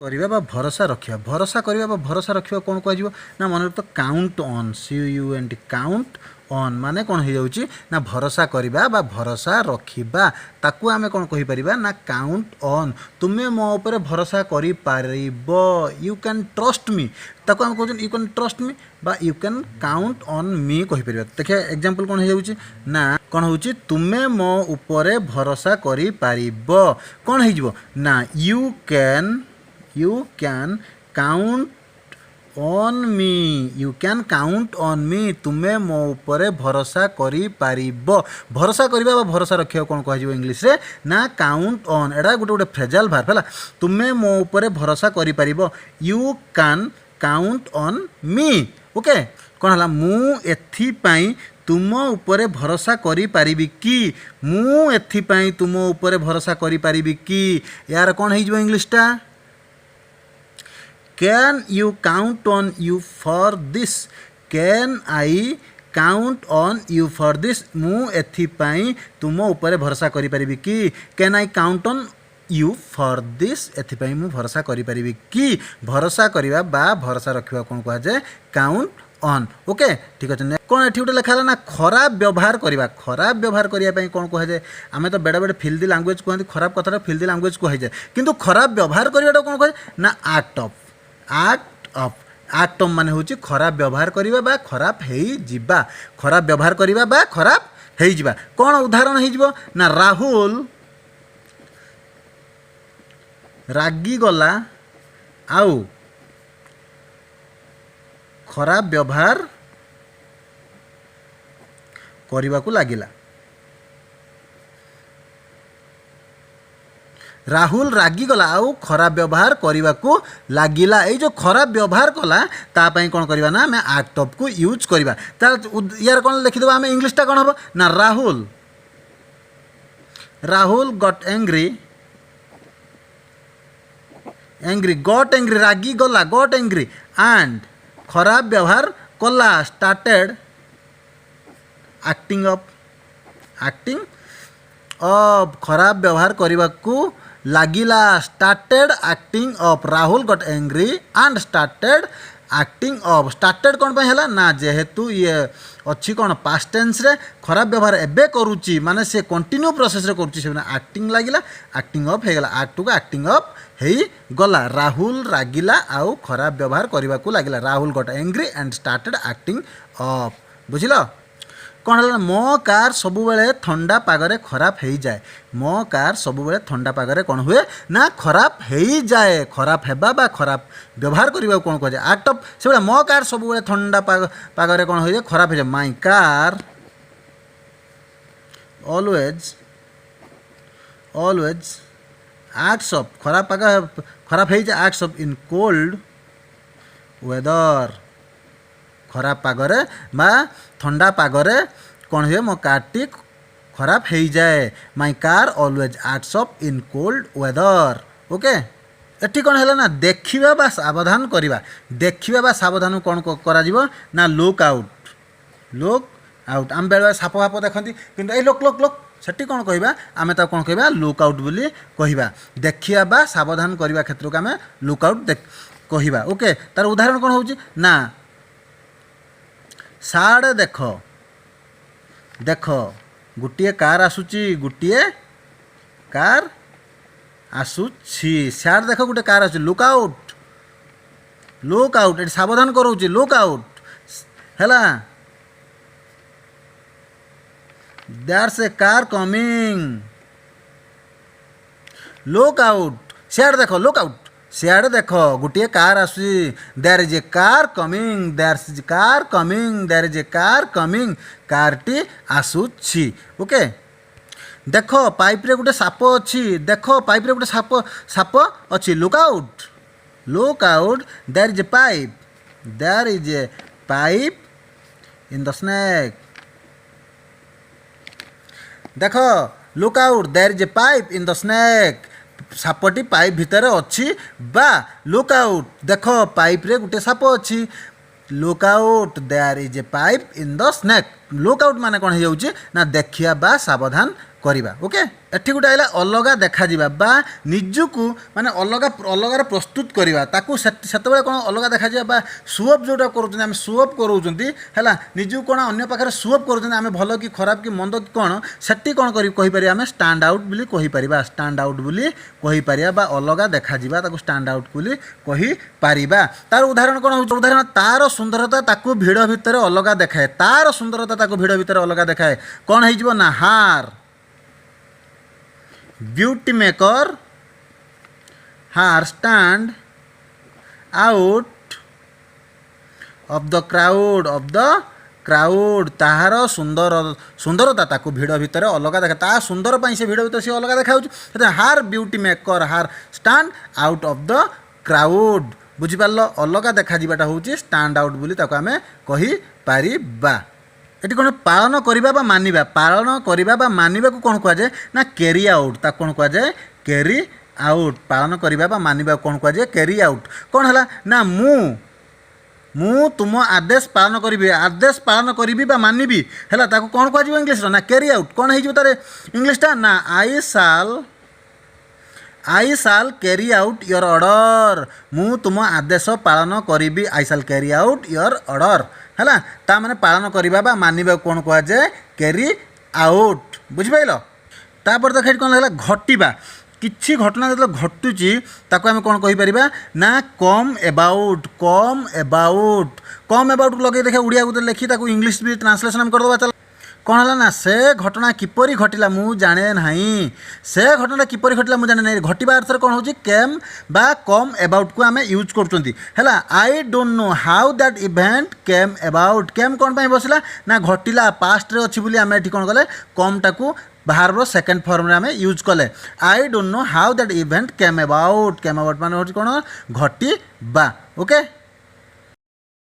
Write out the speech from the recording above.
କରିବା ବା ଭରସା ରଖିବା ଭରସା କରିବା ବା ଭରସା ରଖିବା କ'ଣ କୁହାଯିବ ନା ମନେ ରଖ count on CUNT count on ମାନେ କ'ଣ ହେଇଯାଉଛି ନା ଭରସା କରିବା ବା ଭରସା ରଖିବା ତାକୁ ଆମେ କ'ଣ କହିପାରିବା ନା କାଉଣ୍ଟ ଅନ୍ ତୁମେ ମୋ ଉପରେ ଭରସା କରିପାରିବ ୟୁ କ୍ୟାନ୍ ଟ୍ରଷ୍ଟ ମି ତାକୁ ଆମେ କହୁଛନ୍ତି ୟୁ କ୍ୟାନ୍ ଟ୍ରଷ୍ଟ ମି ବା ୟୁ କ୍ୟାନ୍ କାଉଣ୍ଟ ଅନ୍ ମି କହିପାରିବା ଦେଖିବା ଏକ୍ଜାମ୍ପଲ୍ କ'ଣ ହେଇଯାଉଛି ନା କ'ଣ ହେଉଛି ତୁମେ ମୋ ଉପରେ ଭରସା କରିପାରିବ କ'ଣ ହେଇଯିବ ନା you can count on me you can count on me ତୁମେ ମୋ ଉପରେ ଭରସା କରିପାରିବ ଭରସା କରିବା ବା ଭରସା ରଖିବାକୁ କ'ଣ କୁହାଯିବ ଇଂଲିଶରେ ନା କାଉଣ୍ଟ ଅନ୍ ଏଇଟା ଗୋଟେ ଫ୍ରେଜାଲ୍ ଭାର୍ବ ହେଲା ତୁମେ ମୋ ଉପରେ ଭରସା କରିପାରିବ ୟୁ କ୍ୟାନ୍ କାଉଣ୍ଟ ଅନ୍ ମି ଓକେ କ'ଣ ହେଲା ମୁଁ ଏଥିପାଇଁ ତୁମ ଉପରେ ଭରସା କରିପାରିବି କି ମୁଁ ଏଥିପାଇଁ ତୁମ ଉପରେ ଭରସା କରିପାରିବି କି ୟାର କ'ଣ ହେଇଯିବ ଇଂଲିଶଟା Can you count on you for this? Can I count on you for this? ମୁଁ ଏଥିପାଇଁ ତୁମ ଉପରେ ଭରସା କରିପାରିବି କି Can I count on you for this? ଏଥିପାଇଁ ମୁଁ ଭରସା କରିପାରିବି କି ଭରସା କରିବା ବା ଭରସା ରଖିବା କ'ଣ କୁହାଯାଏ କାଉଣ୍ଟ ଅନ୍ ଓକେ ଠିକ୍ ଅଛି କ'ଣ ଏଠି ଗୋଟେ ଲେଖା ହେଲା ନା ଖରାପ ବ୍ୟବହାର କରିବା ପାଇଁ କ'ଣ କୁହାଯାଏ ଆମେ ତ ବେଳେବେଳେ ଫିଲ୍ଦି ଲାଙ୍ଗୁଏଜ୍ କୁହନ୍ତି ଖରାପ କଥାଟା ଫିଲ୍ଦି ଲାଙ୍ଗୁଏଜ୍ କୁହାଯାଏ କିନ୍ତୁ ଖରାପ ବ୍ୟବହାର କରିବାଟା କ'ଣ କୁହାଯାଏ ନା ଆକ୍ଟ ଅଫ୍ ମାନେ ହେଉଛି ଖରାପ ବ୍ୟବହାର କରିବା ବା ଖରାପ ହେଇଯିବା ଖରାପ ବ୍ୟବହାର କରିବା ବା ଖରାପ ହେଇଯିବା କ'ଣ ଉଦାହରଣ ହେଇଯିବ ନା ରାହୁଲ ରାଗିଗଲା ଆଉ ଖରାପ ବ୍ୟବହାର କରିବାକୁ ଲାଗିଲା ରାହୁଲ ରାଗିଗଲା ଆଉ ଖରାପ ବ୍ୟବହାର କରିବାକୁ ଲାଗିଲା ଏଇ ଯେଉଁ ଖରାପ ବ୍ୟବହାର କଲା ତା ପାଇଁ କ'ଣ କରିବା ନା ଆମେ ଆକ୍ଟ ଅଫ୍କୁ ୟୁଜ୍ କରିବା ତାର ୟାର କ'ଣ ଲେଖିଦେବା ଆମେ ଇଂଲିଶଟା କ'ଣ ହେବ ନା Rahul got angry got angry ରାଗିଗଲା ଗଟ୍ ଏଙ୍ଗ୍ରି ଆଣ୍ଡ ଖରାପ ବ୍ୟବହାର କଲା ଷ୍ଟାର୍ଟେଡ୍ ଆକ୍ଟିଂ ଅଫ୍ ଖରାପ ବ୍ୟବହାର କରିବାକୁ ଲାଗିଲା started acting of Rahul got angry and started acting of started କ'ଣ ପାଇଁ ହେଲା ନା ଯେହେତୁ ଇଏ ଅଛି କ'ଣ ପାଷ୍ଟ ଟେନ୍ସରେ ଖରାପ ବ୍ୟବହାର ଏବେ କରୁଛି ମାନେ ସେ କଣ୍ଟିନ୍ୟୁ ପ୍ରୋସେସ୍ରେ କରୁଛି ସେମାନେ ଆକ୍ଟିଂ ଲାଗିଲା ଆକ୍ଟିଂ ଅଫ୍ ହେଇଗଲା ଆକ୍ଟକୁ ଆକ୍ଟିଂ ଅଫ୍ ହେଇଗଲା ରାହୁଲ ରାଗିଲା ଆଉ ଖରାପ ବ୍ୟବହାର କରିବାକୁ ଲାଗିଲା Rahul got angry and started acting of ବୁଝିଲ କ'ଣ ହେଲା ମୋ କାର୍ ସବୁବେଳେ ଥଣ୍ଡା ପାଗରେ ଖରାପ ହେଇଯାଏ ମୋ କାର୍ ସବୁବେଳେ ଥଣ୍ଡା ପାଗରେ କ'ଣ ହୁଏ ନା ଖରାପ ହେଇଯାଏ ଖରାପ ହେବା ବା ଖରାପ ବ୍ୟବହାର କରିବାକୁ କ'ଣ କୁହାଯାଏ ଆକ୍ଟ ଅଫ୍ ସେଭଳିଆ ମୋ କାର୍ ସବୁବେଳେ ଥଣ୍ଡା ପାଗରେ କ'ଣ ହେଇଯାଏ ଖରାପ ହେଇଯାଏ my car always acts of ଖରାପ ହେଇଯାଏ acts of in cold weather ଖରାପ ପାଗରେ ବା ଥଣ୍ଡା ପାଗରେ କ'ଣ ହୁଏ ମୋ କାର୍ଟି ଖରାପ ହେଇଯାଏ my car always acts of in cold weather okay ଏଠି କ'ଣ ହେଲା ନା ଦେଖିବା ବା ସାବଧାନ କରିବା ଦେଖିବା ବା ସାବଧାନ କ'ଣ କରାଯିବ ନା ଲୁକ୍ ଆଉଟ୍ ଆମେ ବେଳେବେଳେ ସାପ ଫାପ ଦେଖନ୍ତି କିନ୍ତୁ ଏଇ ଲୋକ ସେଠି କ'ଣ କହିବା ଆମେ ତାକୁ କ'ଣ କହିବା ଲୁକ୍ ଆଉଟ୍ ବୋଲି କହିବା ଦେଖିବା ବା ସାବଧାନ କରିବା କ୍ଷେତ୍ରକୁ ଆମେ ଲୁକ୍ ଆଉଟ୍ କହିବା ଓକେ ତାର ଉଦାହରଣ କ'ଣ ହେଉଛି ନା ସାଡ଼େ ଦେଖ ଗୋଟିଏ କାର୍ ଆସୁଛି ସାଡ଼େ ଦେଖ ଗୋଟେ କାର୍ ଆସୁଛି ଲୁକ୍ ଆଉଟ୍ ଏଠି ସାବଧାନ କରାଉଛି ଲୁକ୍ ଆଉଟ୍ ହେଲା there's a car coming look out ସିଆଡ଼େ ଦେଖ ଲୁକ୍ ଆଉଟ୍ ସିଆଡ଼େ ଦେଖ ଗୋଟିଏ କାର୍ ଆସୁଛି there is a car coming କାର୍ଟି ଆସୁଛି ଓକେ ଦେଖ ପାଇପ୍ରେ ଗୋଟେ ସାପ ଅଛି look out there is a pipe in the snake ଦେଖ look out there is a pipe in the snake ସାପଟି ପାଇପ୍ ଭିତରେ ଅଛି ବା ଲୁକ୍ ଆଉଟ୍ ଦେଖ ପାଇପ୍ରେ ଗୋଟେ ସାପ ଅଛି look out there is a pipe in the snake look out ମାନେ କ'ଣ ହେଇଯାଉଛି ନା ଦେଖିବା ବା ସାବଧାନ କରିବା ओके एठी गोटे आइला अलगा देखा जिबा बा निजुकु माने अलगा अलगार प्रस्तुत करवा ताकू सेतबेले कोन अलगा देखा जिबा बा सुअप जोटा करूछन हम सुअप करूछंती हैला निजु कोन अन्य पाखरे सुअप करूछन हम भलो कि खराब कि मंद कि कोन सेठी कोन करि कहि परिया हम स्टैंड आउट बोली कहि परिबा स्टैंड आउट बोली कहि परिया बा अलगा देखा जिबा ताकू स्टैंड आउट बोली कहि परिबा तार उदाहरण कोन हो उदाहरण तार सुंदरता ताकू भिड़ भितर अलगा देखाए तार सुंदरता ताकू भिड़ भितर अलगा देखाए कोन हे जिवो ना हार ब्यूटी मेकर हार stand out of the crowd ताहार सुंदरता ताकू भिड़ भितर अलगा देखा ता सुंदर पाई से भिड़ भितर से अलगा देखा हार ब्यूटी मेकर हार stand out of the crowd बुझिपार अलगा देखा जाटा हूँ स्टैंड आउट बोली ताको आमे कहि पारिबा एटी कौन पालन करवा बा मानिबा पालन करवा बा मानिबा को कौन कह जाए ना कैरी आउट ताको कौन कह जाए कैरी आउट पालन करवा बा मानिबा कौन कह जाए कैरी आउट कौन है ना मु तुम आदेश पालन करी बा मानिबी है ताको कौन कह इंग्लिश ना कैरी आउट कौन हो तार इंग्लिशटा ना आई साल कैरी आउट योर ऑर्डर मु तुम आदेश पालन करी आई साल कैरी आउट योर ऑर्डर है ता माने पालन करवा बा मानिबा कौन कह जाए कैरी आउट बुझिपाइल तापर तो कौन है घटिबा किछि घटना जो घटुची ताको आमे कौन कहि परिबा ना कम एबाउट लगे देखा उड़िया को लिखी ताको इंग्लिश भी ट्रांसलेशन हम करदबा चल कौन है ना से घटना किपरि घटिला मु जाने नहीं से घटना किपरि घटिला मु जाने नहीं घटिबा अर्थ कौन होची केम बा कम एबाउट को आमे यूज करचंती हैला I don't know how that event came about came कौन पाई बसला ना घटिला पास्ट रे अछि बोली आमे एठी कौन कले कम टाकू बाहर सेकेंड फॉर्म रे आमे यूज कले आई don't know how that event came about माने होची कौन घटी बा ओके